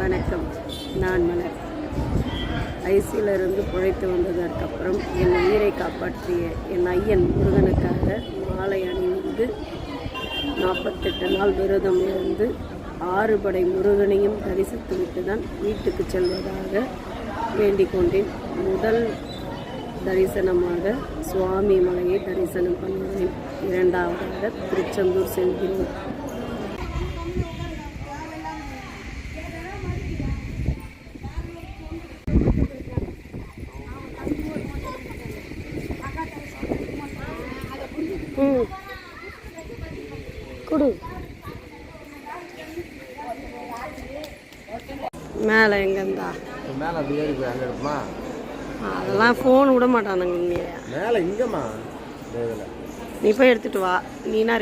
வணக்கம். நான் மலர். ஐசியிலிருந்து பிழைத்து வந்ததற்கப்புறம் என் உயிரை காப்பாற்றிய என் ஐயன் முருகனுக்காக மாலை அணிந்து 48 நாள் விரதம் இருந்து 6 படை முருகனையும் தரிசித்துவிட்டு தான் வீட்டுக்கு செல்வதாக வேண்டிக் கொண்டேன். முதல் தரிசனமாக சுவாமி மலையை தரிசனம் பண்ணுவேன். இரண்டாவதாக திருச்செந்தூர் செல்கிறேன். குடு மேலே எங்கேருந்தா மேலே அப்படி ஏறி போய் அங்கே இருக்குமா? அதெல்லாம் ஃபோன் விட மாட்டானுங்க. மேலே இங்கேம்மா நீ போய் எடுத்துகிட்டு வா. நீனா